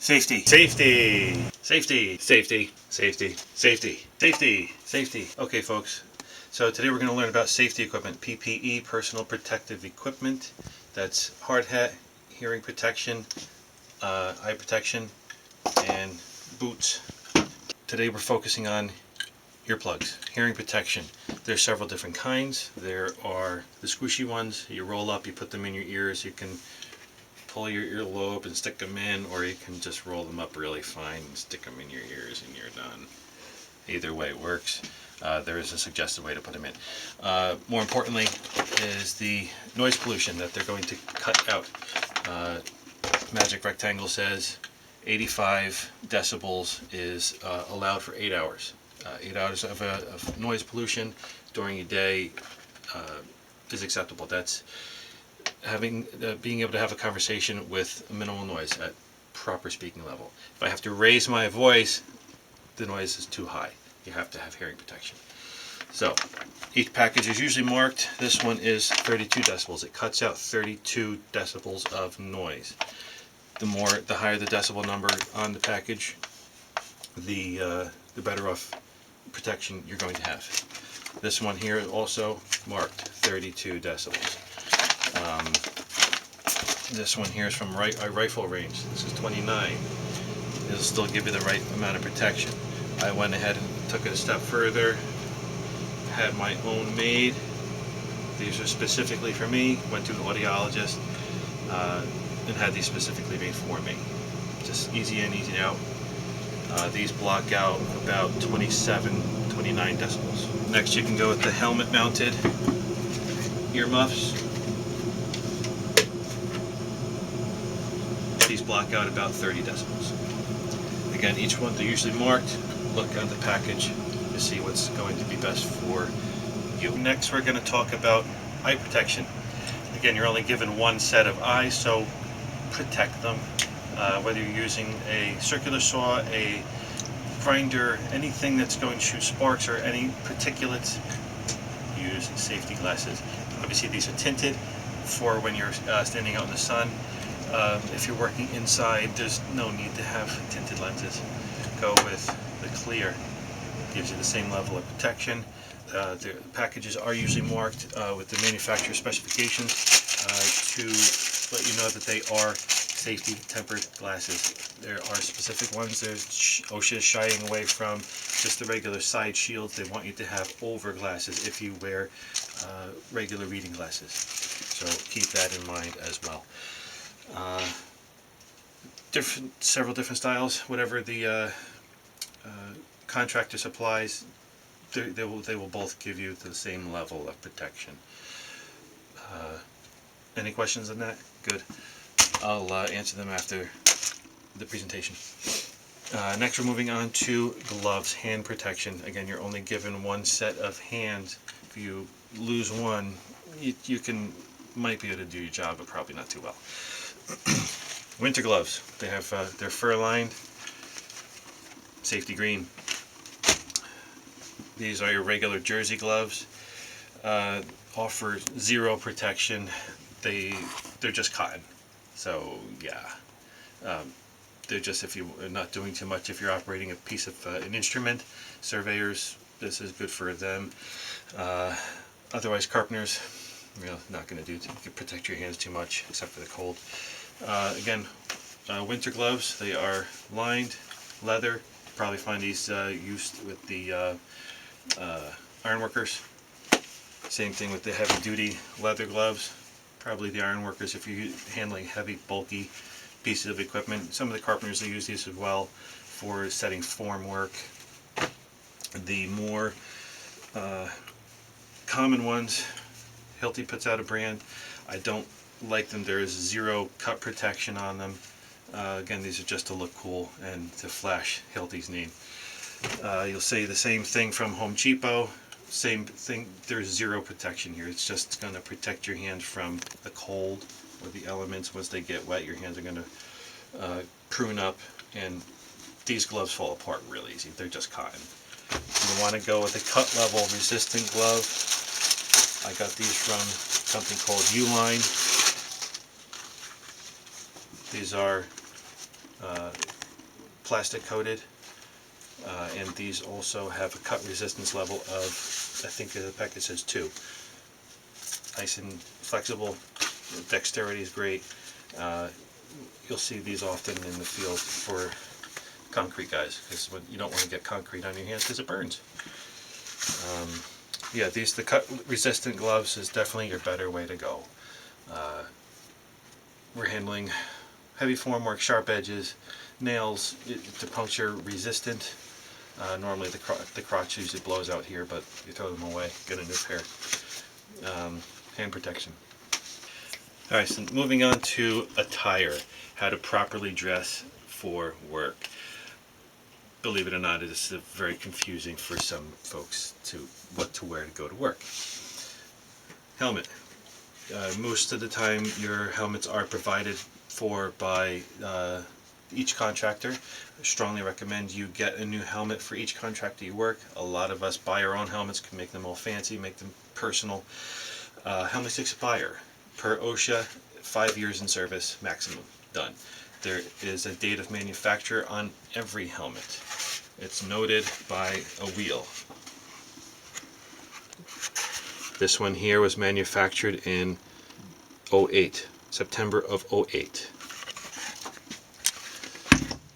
Safety. Safety. Safety. Safety. Safety. Safety. Safety. Safety. Okay, folks. So today we're going to learn about safety equipment. PPE, personal protective equipment. That's hard hat, hearing protection, eye protection, and boots. Today we're focusing on earplugs, hearing protection. There's several different kinds. There are the squishy ones. You roll up, you put them in your ears. You can pull your earlobe and stick them in, or you can just roll them up really fine and stick them in your ears and you're done. Either way works. There is a suggested way to put them in. More importantly is the noise pollution that they're going to cut out. Magic Rectangle says 85 decibels is allowed for 8 hours. 8 hours of noise pollution during a day is acceptable. That's being able to have a conversation with minimal noise at proper speaking level. If I have to raise my voice, the noise is too high. You have to have hearing protection. So each package is usually marked. This one is 32 decibels. It cuts out 32 decibels of noise. The higher the decibel number on the package, the better off protection you're going to have. This one here is also marked 32 decibels. This one here is from Rifle Range. This is 29. It'll still give you the right amount of protection. I went ahead and took it a step further, had my own made. These are specifically for me. Went to an audiologist and had these specifically made for me. Just easy in, easy out. These block out about 27, 29 decibels. Next you can go with the helmet mounted earmuffs. These block out about 30 decibels. Again, each one they're usually marked. Look at the package to see what's going to be best for you. Next we're going to talk about eye protection. Again, you're only given one set of eyes, so protect them. Whether you're using a circular saw, a grinder, anything that's going to shoot sparks or any particulates, use safety glasses. Obviously these are tinted for when you're standing out in the sun. If you're working inside, there's no need to have tinted lenses. Go with the clear. Gives you the same level of protection. The packages are usually marked with the manufacturer specifications to let you know that they are safety tempered glasses. There are specific ones. There's OSHA is shying away from just the regular side shields. They want you to have over glasses if you wear regular reading glasses. So keep that in mind as well. Several different styles. Whatever the contractor supplies, they will both give you the same level of protection. Any questions on that? Good. I'll answer them after the presentation. Next we're moving on to gloves, hand protection. Again, you're only given one set of hands. If you lose one, you might be able to do your job, but probably not too well. Winter gloves. They have they're fur lined, safety green. These are your regular jersey gloves. Offer zero protection. They're just cotton. So yeah, they're just, if you're not doing too much, if you're operating a piece of an instrument, surveyors, this is good for them. Otherwise, carpenters, not going to do to protect your hands too much, except for the cold. Again, winter gloves. They are lined leather. You probably find these used with the ironworkers. Same thing with the heavy-duty leather gloves. Probably the ironworkers if you're handling heavy, bulky pieces of equipment. Some of the carpenters, they use these as well for setting form work. The more common ones, Hilti puts out a brand. I don't like them. There is zero cut protection on them. Again, these are just to look cool and to flash Hilti's name. You'll see the same thing from Home Depot. Same thing, there's zero protection here. It's just going to protect your hands from the cold or the elements. Once they get wet, your hands are going to prune up, and these gloves fall apart real easy. They're just cotton. You want to go with a cut level resistant glove. I got these from something called Uline. These are plastic coated, and these also have a cut resistance level of, I think the packet says 2. Nice and flexible, dexterity is great. You'll see these often in the field for concrete guys, because you don't want to get concrete on your hands because it burns. Yeah, the cut resistant gloves is definitely your better way to go. We're handling heavy formwork, sharp edges, nails, to puncture resistant. Normally the crotch usually blows out here, but you throw them away, get a new pair. Hand protection. Alright, so moving on to attire, how to properly dress for work. Believe it or not, it is very confusing for some folks to what to wear to go to work. Helmet. Most of the time your helmets are provided for by each contractor. I strongly recommend you get a new helmet for each contractor you work. A lot of us buy our own helmets, can make them all fancy, make them personal. Helmets expire. Per OSHA, 5 years in service maximum. Done. There is a date of manufacture on every helmet. It's noted by a wheel. This one here was manufactured in 08, September of 08.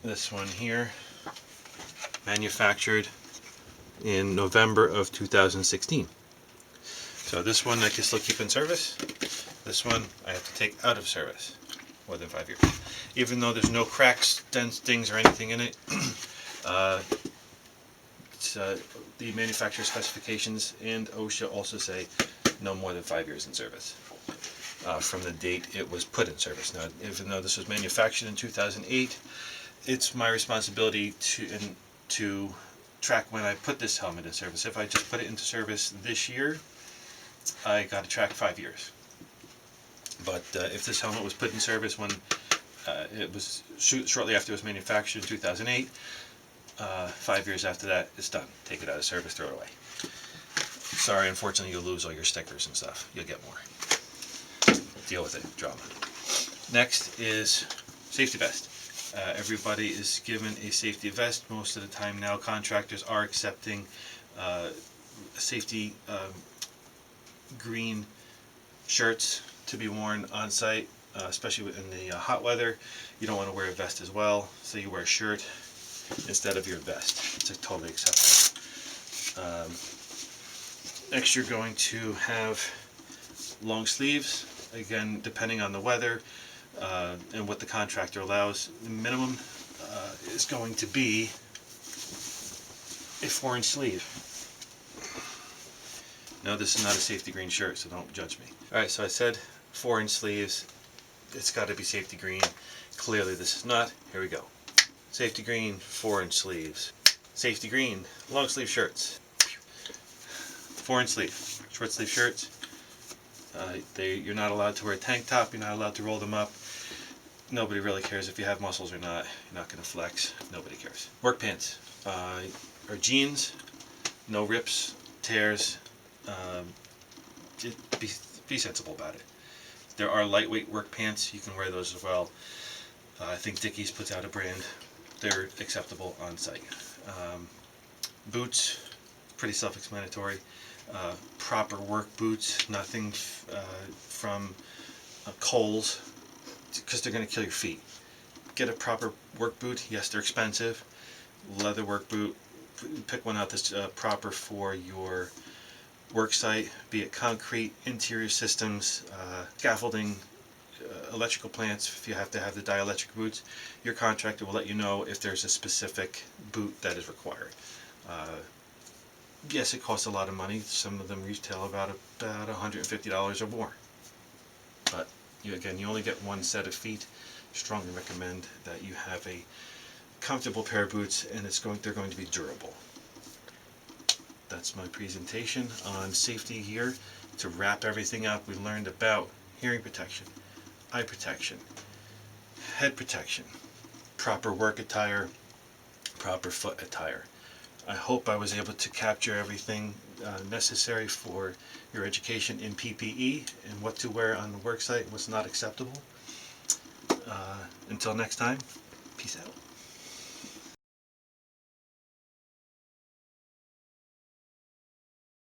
This one here, manufactured in November of 2016. So this one I can still keep in service. This one I have to take out of service. More than 5 years. Even though there's no cracks, dents, dings, or anything in it, the manufacturer specifications and OSHA also say no more than 5 years in service from the date it was put in service. Now, even though this was manufactured in 2008, it's my responsibility to track when I put this helmet in service. If I just put it into service this year, I got to track 5 years. But if this helmet was put in service when it was shortly after it was manufactured in 2008, 5 years after that, it's done. Take it out of service, throw it away. Sorry, unfortunately, you'll lose all your stickers and stuff. You'll get more. Deal with it. Drama. Next is safety vest. Everybody is given a safety vest. Most of the time now, contractors are accepting safety green shirts to be worn on site, especially in the hot weather. You don't want to wear a vest as well, so you wear a shirt instead of your vest. It's totally acceptable. Next, you're going to have long sleeves. Again, depending on the weather and what the contractor allows, the minimum is going to be a 4-inch sleeve. No, this is not a safety green shirt, so don't judge me. Alright, so I said 4-inch sleeves. It's got to be safety green. Clearly this is not. Here we go. Safety green, 4-inch sleeves. Safety green, long sleeve shirts. 4-inch sleeve, short sleeve shirts. You're not allowed to wear a tank top. You're not allowed to roll them up. Nobody really cares if you have muscles or not. You're not going to flex. Nobody cares. Work pants are jeans. No rips, tears. Be sensible about it. There are lightweight work pants. You can wear those as well. I think Dickies puts out a brand. They're acceptable on site. Boots, pretty self-explanatory. Proper work boots, nothing from Kohl's, because they're going to kill your feet. Get a proper work boot. Yes, they're expensive. Leather work boot. Pick one out that's proper for your work site, be it concrete, interior systems, scaffolding, electrical plants. If you have to have the dielectric boots, your contractor will let you know if there's a specific boot that is required. Yes, it costs a lot of money. Some of them retail about $150 or more. But again, you only get one set of feet. Strongly recommend that you have a comfortable pair of boots, and they're going to be durable. That's my presentation on safety here. To wrap everything up, we learned about hearing protection, eye protection, head protection, proper work attire, proper foot attire. I hope I was able to capture everything necessary for your education in PPE and what to wear on the work site and what's not acceptable. Until next time, peace out.